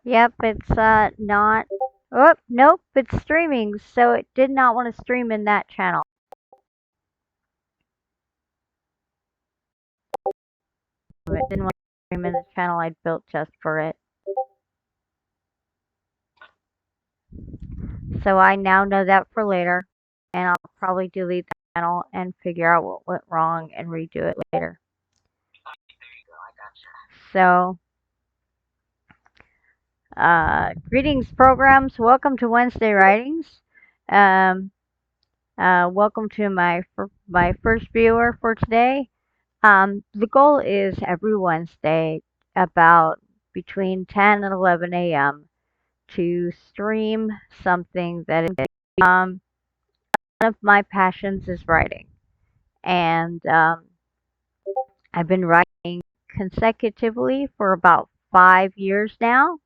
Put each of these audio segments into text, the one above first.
Yep, it's not. Oh, nope, it's streaming, so it did not want to stream in that channel. It didn't want to stream in the channel I'd built just for it. So I now know that for later, and I'll probably delete the channel and figure out what went wrong and redo it later. So, greetings, programs. Welcome to Wednesday Writings. Um, welcome to my first viewer for today. The goal is every Wednesday about between 10 and 11 a.m. to stream something that is one of my passions is writing, and I've been writing consecutively for about 5 years now.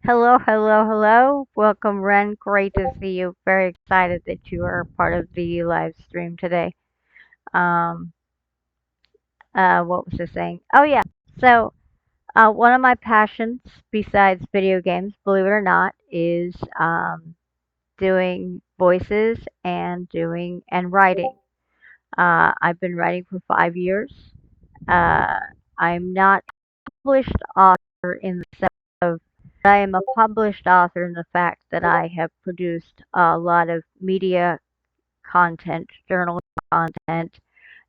Hello, hello, hello. Welcome, Ren. Great to see you. Very excited that you are part of the live stream today. Um, what was I saying? Oh, yeah. So, one of my passions, besides video games, believe it or not, is doing voices and doing and writing. I've been writing for 5 years. Uh, I'm not a published author in the sense of, but I am a published author in the fact that I have produced a lot of media content, journal content,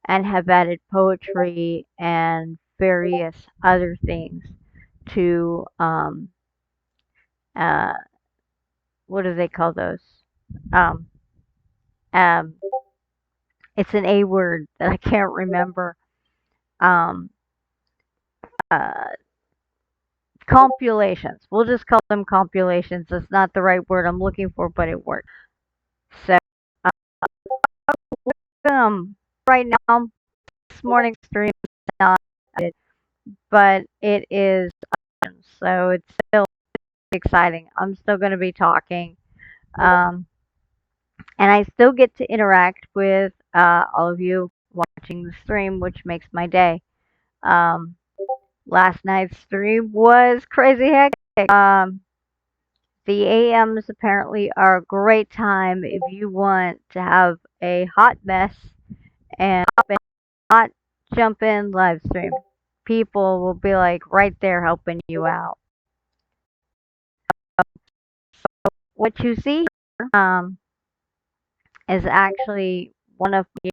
and have added poetry and various other things to uh, what do they call those? Um, um, it's an A word that I can't remember. Um, uh, Compulations. We'll just call them compilations. That's not the right word I'm looking for, but it works. So, right now, this morning's stream is not it, but it is, so it's still exciting. I'm still going to be talking. Um, and I still get to interact with all of you watching the stream, which makes my day. Um, Last night's stream was crazy hectic. The AMs apparently are a great time if you want to have a hot mess and hot jump in live stream. People will be like right there helping you out. What you see here is actually one of my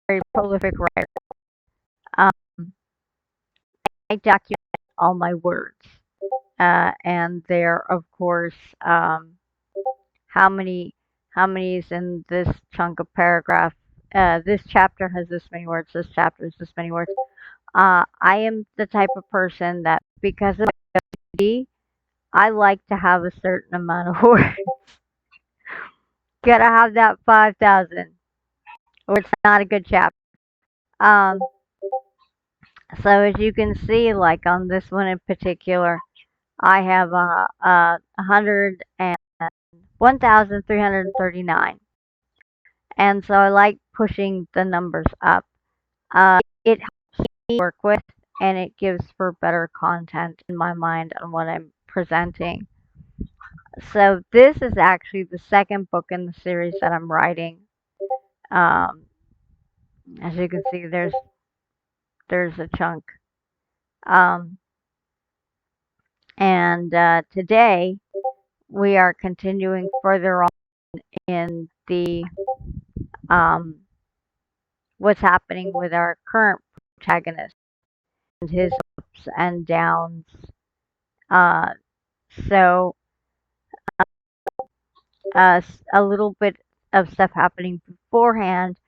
very prolific writers. Um, I document all my words, and there, of course, how many how many is in this chunk of paragraph. This chapter has this many words. This chapter has this many words. I am the type of person that because of OCD, I like to have a certain amount of words. Gotta have that 5,000, or it's not a good chapter. Um, so as you can see, like on this one in particular, I have 1,339, and so I like pushing the numbers up. It helps me work with, and it gives for better content in my mind on what I'm presenting. So this is actually the second book in the series that I'm writing. Um, as you can see, there's a chunk. Um, and today we are continuing further on in the um, what's happening with our current protagonist and his ups and downs. Uh, so a little bit of stuff happening beforehand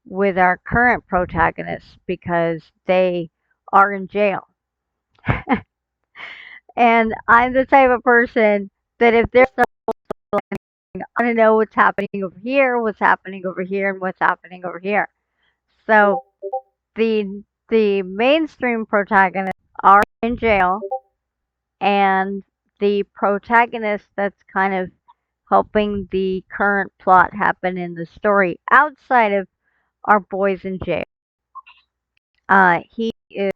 with our current protagonists because they are in jail. And I'm the type of person that if there's something, I want to know what's happening over here, what's happening over here, and what's happening over here. So the mainstream protagonists are in jail, and the protagonist that's kind of helping the current plot happen in the story outside of our boys in jail. He is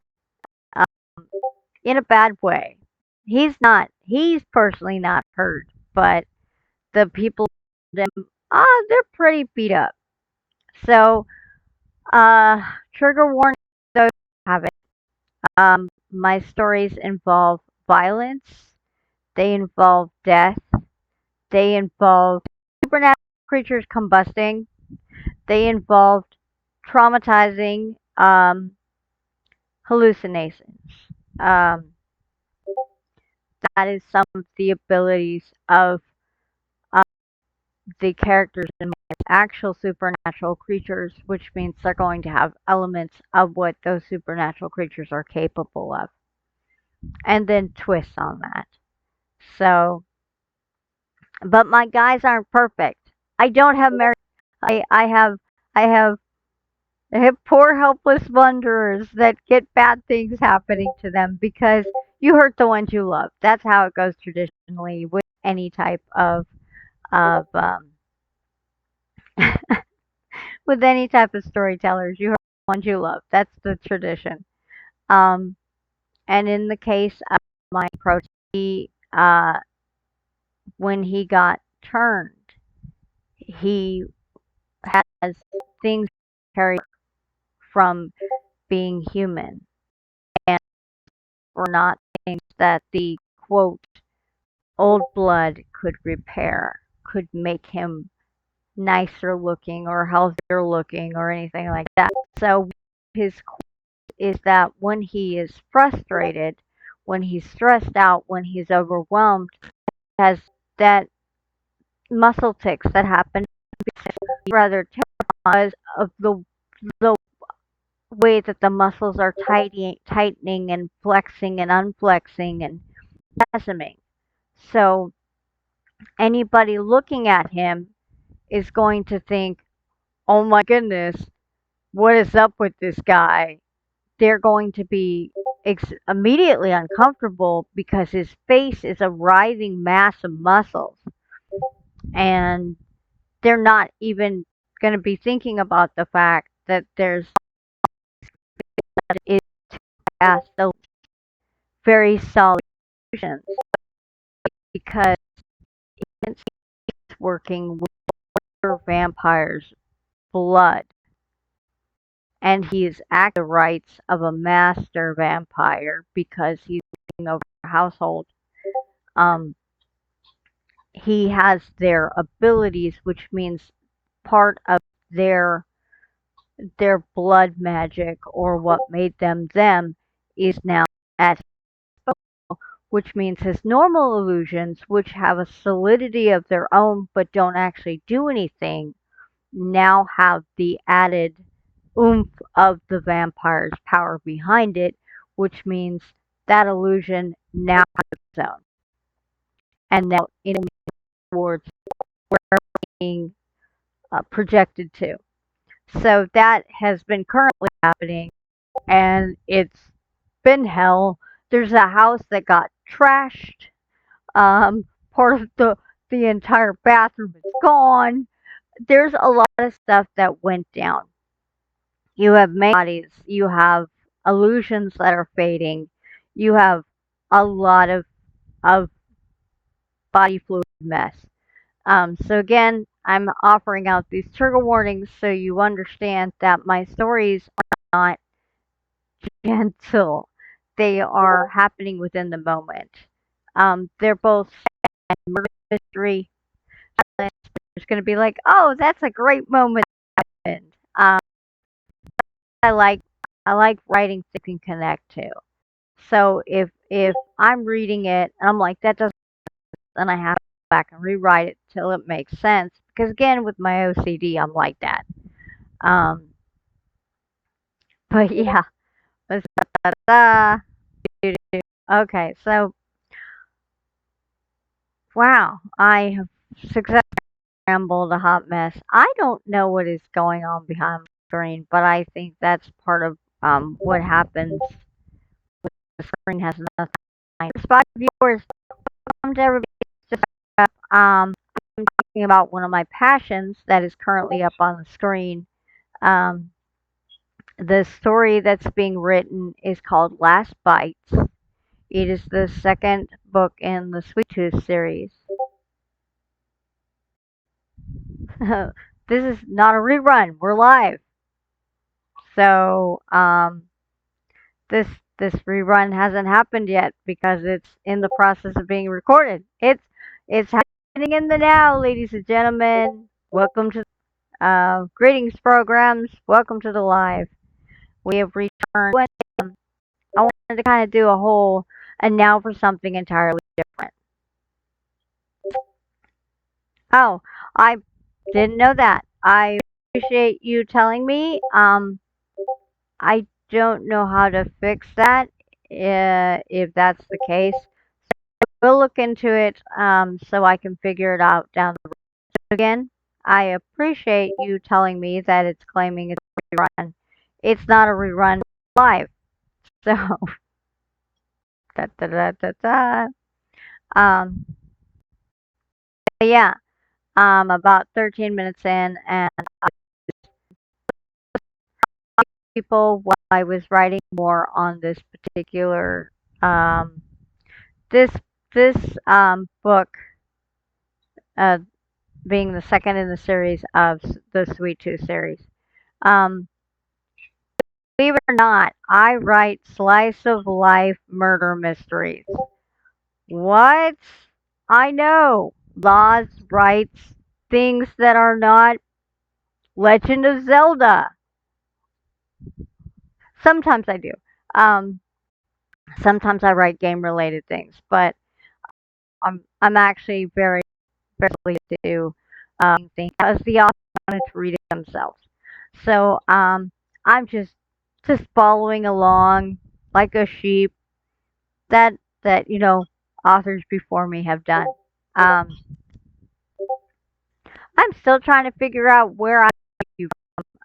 in a bad way. He's personally not hurt, but the people around him, they're pretty beat up. So, uh, trigger warning, those who have it. My stories involve violence. They involve death. They involve supernatural creatures combusting. They involved traumatizing hallucinations. Um, that is some of the abilities of uh, the characters in my actual supernatural creatures, which means they're going to have elements of what those supernatural creatures are capable of, and then twists on that. So, but my guys aren't perfect. I don't have Mary. I I have I have They have poor, helpless wanderers that get bad things happening to them because you hurt the ones you love. That's how it goes traditionally with any type of with any type of storytellers. You hurt the ones you love. That's the tradition. Um, and in the case of my approach, when he got turned, he has things carried from being human and were not things that the quote old blood could repair, could make him nicer looking or healthier looking or anything like that. So his quote is that when he is frustrated, when he's stressed out, when he's overwhelmed, has that muscle tics that happen rather terrifying of the way that the muscles are tightening and flexing and unflexing and spasming. So anybody looking at him is going to think, oh my goodness, what is up with this guy? They're going to be immediately uncomfortable because his face is a writhing mass of muscles. And they're not even going to be thinking about the fact that there's is past the very solid solutions because it's working with vampires' blood and he's acting the rights of a master vampire because he's taking over the household. Um, he has their abilities, which means part of their their blood magic or what made them them is now at his disposal, which means his normal illusions, which have a solidity of their own but don't actually do anything, now have the added oomph of the vampire's power behind it, which means that illusion now has its own. And now in towards where being projected to. So that has been currently happening, and it's been hell. There's a house that got trashed. Part of the entire bathroom is gone. There's a lot of stuff that went down. You have bodies, you have illusions that are fading, you have a lot of body fluid mess. So again, I'm offering out these trigger warnings so you understand that my stories are not gentle. They are happening within the moment. They're both murder mystery. It's going to be like, oh, that's a great moment. Um, I like I like writing things you can connect to. So if I'm reading it and I'm like that doesn't, then I have to go back and rewrite it till it makes sense. Because again, with my OCD, I'm like that. Um, but yeah, okay. So wow, I have successfully rambled a hot mess. I don't know what is going on behind the screen, but I think that's part of what happens. The screen has nothing. Spot viewers, welcome to everybody. Um, I'm talking about one of my passions that is currently up on the screen. Um, the story that's being written is called Last Bites. It is the second book in the Sweet Tooth series. This is not a rerun. We're live. So, this this rerun hasn't happened yet because it's in the process of being recorded. It's happening in the now, ladies and gentlemen. Welcome to greetings programs. Welcome to the live. We have returned. I wanted to kind of do a whole and now for something entirely different. Oh, I didn't know that. I appreciate you telling me. I don't know how to fix that. If that's the case, we'll look into it. So I can figure it out down the road. Again, I appreciate you telling me that it's claiming it's a rerun. It's not a rerun live. So da da da da da. Um, yeah. About 13 minutes in, and people while I was writing more on this particular this this book, uh, being the second in the series of the Sweet Tooth series. Um, believe it or not, I write slice of life murder mysteries. What? I know. Laws writes things that are not Legend of Zelda. Sometimes I do. Um, sometimes I write game related things, but I'm actually very to things as the author wanted to read it themselves. So I'm just following along like a sheep that authors before me have done. Um, I'm still trying to figure out where I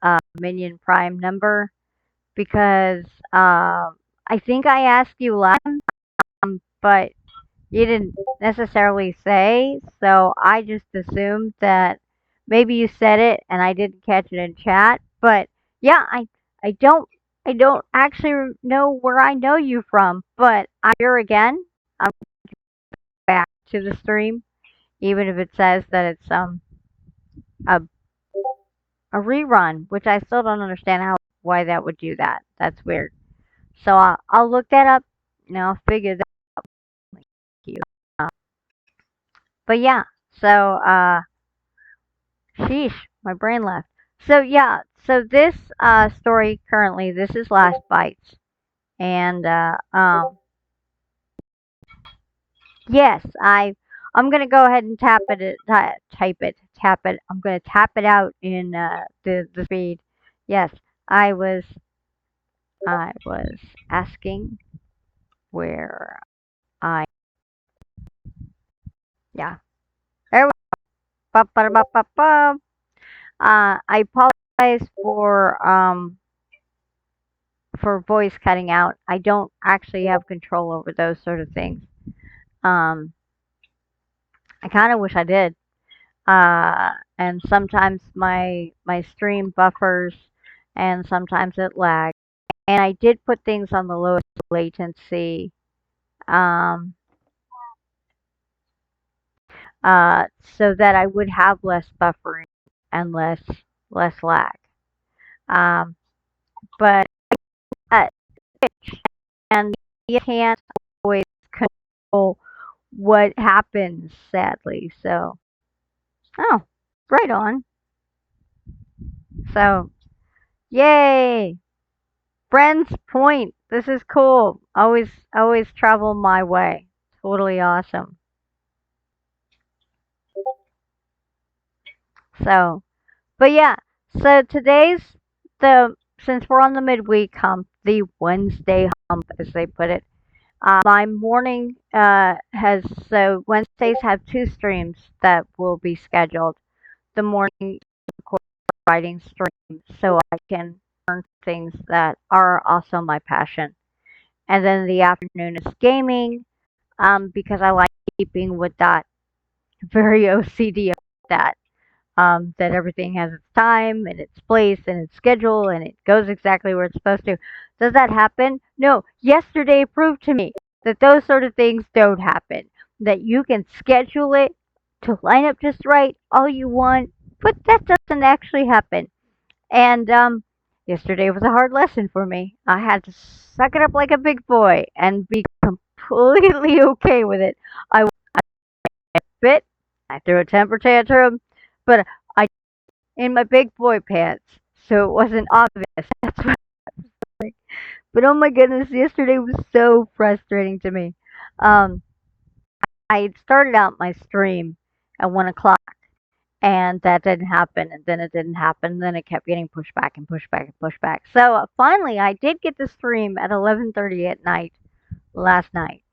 got Minion Prime number because I think I asked you last, but you didn't necessarily say, so I just assumed that maybe you said it and I didn't catch it in chat. But yeah, I don't I don't actually know where I know you from, but I'm here again. I'm back to the stream, even if it says that it's a a rerun, which I still don't understand how why that would do that. That's weird. So I'll look that up and I'll figure that out. Uh, but yeah, so sheesh, my brain left. So yeah, so this story currently, this is Last Bites, and yes, I'm gonna go ahead and type it, tap it. I'm gonna tap it out in the feed. Yes, I was I was asking where I yeah. There we go. Ba, ba, ba, ba, ba. I apologize for voice cutting out. I don't actually have control over those sort of things. Um, I kind of wish I did. And sometimes my stream buffers, and sometimes it lags. And I did put things on the lowest latency, um, so that I would have less buffering and less lag. Um, but uh, and you can't always control what happens, sadly. So, oh, right on. So, yay! Friends Point. This is cool. Always travel my way. Totally awesome. So, but yeah. So today's the since we're on the midweek hump, the Wednesday hump, as they put it. My morning has so Wednesdays have two streams that will be scheduled. The morning writing stream, so I can learn things that are also my passion. And then the afternoon is gaming, because I like keeping with that very OCD of that. That everything has its time and its place and its schedule and it goes exactly where it's supposed to. Does that happen? No. Yesterday proved to me that those sort of things don't happen. That you can schedule it to line up just right all you want, but that doesn't actually happen. And yesterday was a hard lesson for me. I had to suck it up like a big boy and be completely okay with it. I fit, I threw a temper tantrum, but I in my big boy pants, so it wasn't obvious. That's what I like. But oh my goodness, yesterday was so frustrating to me. Um, I had started out my stream at 1 o'clock, and that didn't happen, and then it didn't happen, and then it kept getting pushed back and pushed back and pushed back. So finally, I did get the stream at 11:30 at night last night.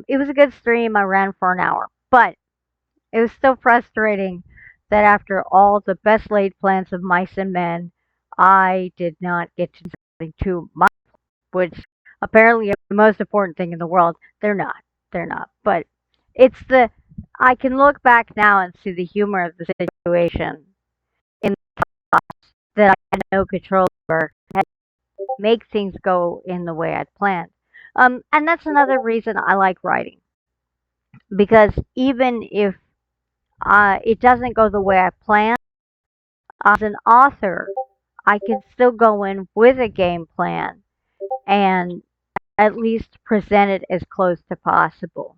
It was a good stream. I ran for an hour, but it was still frustrating that after all the best laid plans of mice and men, I did not get to do something to my, which apparently is the most important thing in the world. They're not. They're not. But it's the I can look back now and see the humor of the situation in the thoughts that I had no control over and make things go in the way I'd planned. And that's another reason I like writing because even if it doesn't go the way I planned, as an author, I can still go in with a game plan and at least present it as close to possible.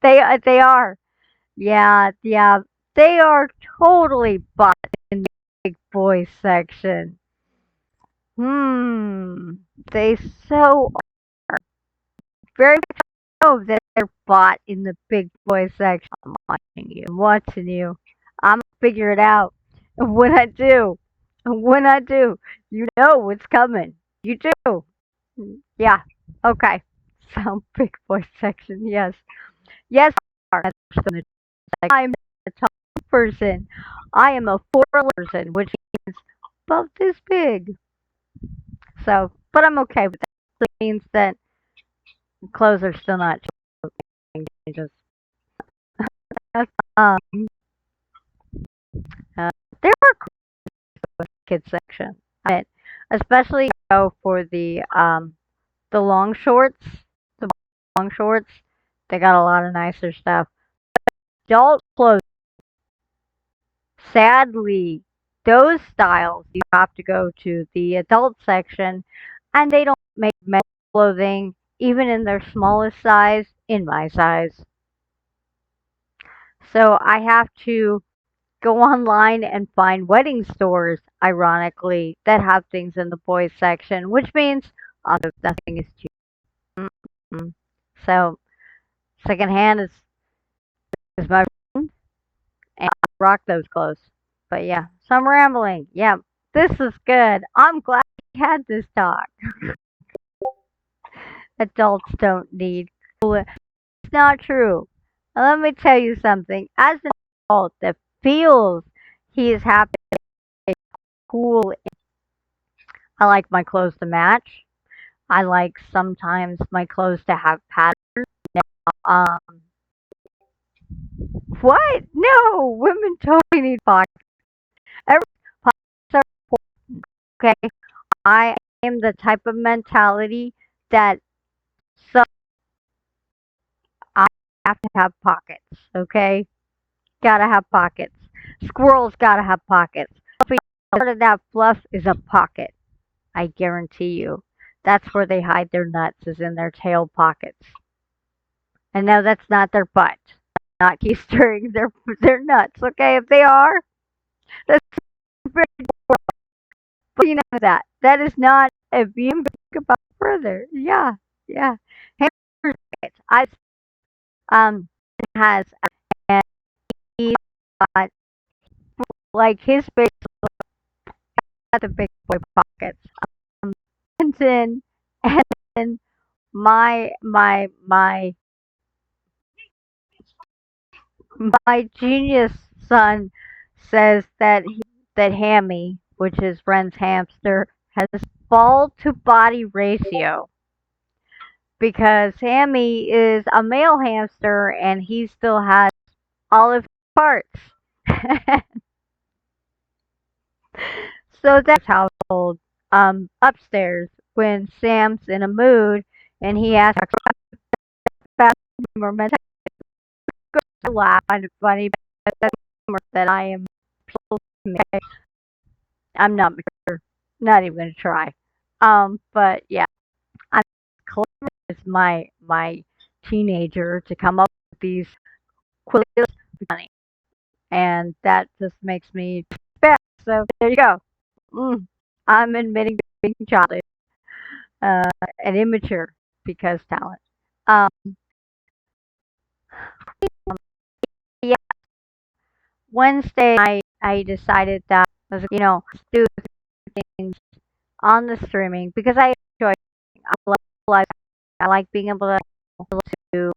They are. Yeah, yeah. They are totally bought in the big boy section. Hmm. They so very much know that they're bought in the big boy section. I'm watching you. I'm watching you. I'm gonna figure it out. And when I do, you know what's coming. You do. Yeah. Okay. So big boy section. Yes. Yes. I'm a tall person. I am a 4 person, which means about this big. So, but I'm okay with that. It means that clothes are still not changes. Um, uh, there are kids section, I, especially for the long shorts. The long shorts, they got a lot of nicer stuff. Adult clothes, sadly, those styles you have to go to the adult section, and they don't make men's clothing even in their smallest size in my size. So I have to go online and find wedding stores, ironically, that have things in the boys section, which means nothing is cheap. Mm. So secondhand is my friend, and I rock those clothes. But yeah, so I'm rambling. Yeah, this is good. I'm glad we had this talk. Adults don't need cool. It's not true. And let me tell you something. As an adult that feels he is happy, cool, I like my clothes to match. I like sometimes my clothes to have patterns. Um, what? No, women totally need pockets. Every pockets are important. Okay, I am the type of mentality that so I have to have pockets. Okay, gotta have pockets. Squirrels gotta have pockets. Part of that fluff is a pocket. I guarantee you. That's where they hide their nuts, is in their tail pockets. And no, that's not their butt. Not keystering their nuts. Okay, if they are, that's very. But you know that is not. If you think about it further, yeah, yeah. Hamburger I has and he got like his big got the big boy pockets. Um, and then my my genius son says that that Hammy, which is Ren's hamster, has ball to body ratio because Hammy is a male hamster and he still has all of his parts. So that's household. Upstairs when Sam's in a mood and he asks about or mental to laugh. Find it funny, but that's humor that I am. I'm not mature. Not even gonna try. But yeah, I'm clever as my teenager to come up with these quick funny, and that just makes me bad. So there you go. Mm, I'm admitting being childish uh, and immature because talent. Um, yeah, Wednesday I decided that I was let's do things on the streaming because I enjoy. I love live. I like being able to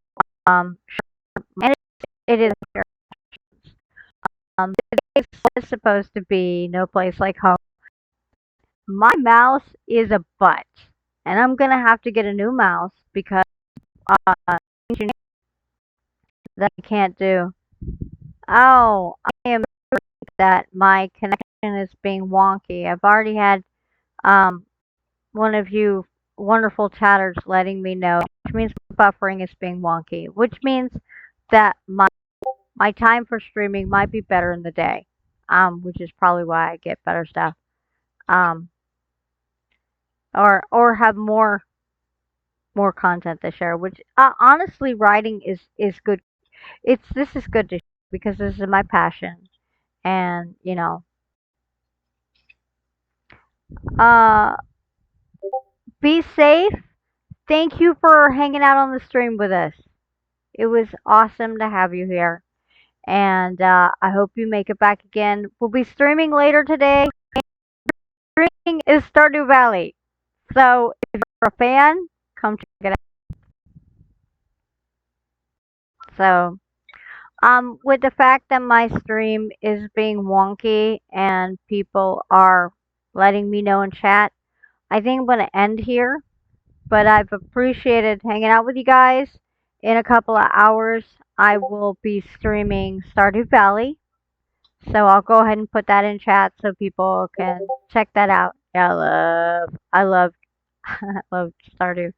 and it is today is supposed to be no place like home. My mouse is a butt, and I'm gonna have to get a new mouse because uh, that I can't do. Oh, I am that my connection is being wonky. I've already had um one of you wonderful chatters letting me know, which means buffering is being wonky, which means that my time for streaming might be better in the day, which is probably why I get better stuff, um, or have more content to share. Which honestly, writing is good. This is good to because this is my passion, and uh, be safe. Thank you for hanging out on the stream with us. It was awesome to have you here. And I hope you make it back again. We'll be streaming later today. Streaming is Stardew Valley. So if you're a fan, come check it out. So, with the fact that my stream is being wonky and people are letting me know in chat, I think I'm going to end here. But I've appreciated hanging out with you guys. In a couple of hours, I will be streaming Stardew Valley. So I'll go ahead and put that in chat so people can check that out. Yeah, I love, I love Stardew.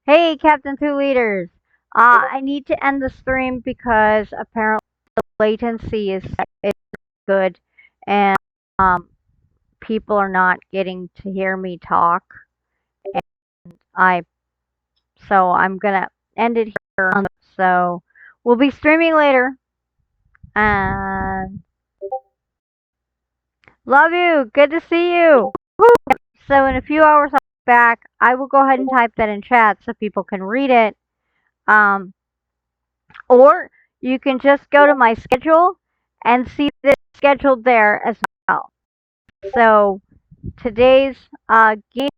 Hey, Captain Two Leaders. I need to end the stream because apparently the latency is good, and um, people are not getting to hear me talk. And I, so I'm gonna end it here. So we'll be streaming later, and love you. Good to see you. So in a few hours I'll be back. I will go ahead and type that in chat so people can read it. Um, or you can just go to my schedule and see that it's scheduled there as well. So today's game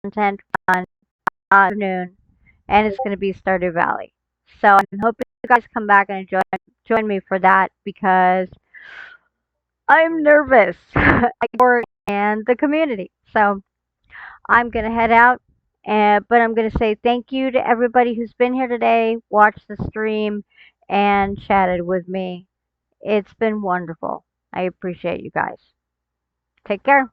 content on afternoon, and it's going to be Stardew Valley. So I'm hoping you guys come back and join me for that because I'm nervous and the community. So I'm gonna head out, but I'm gonna say thank you to everybody who's been here today, watched the stream, and chatted with me. It's been wonderful. I appreciate you guys. Take care.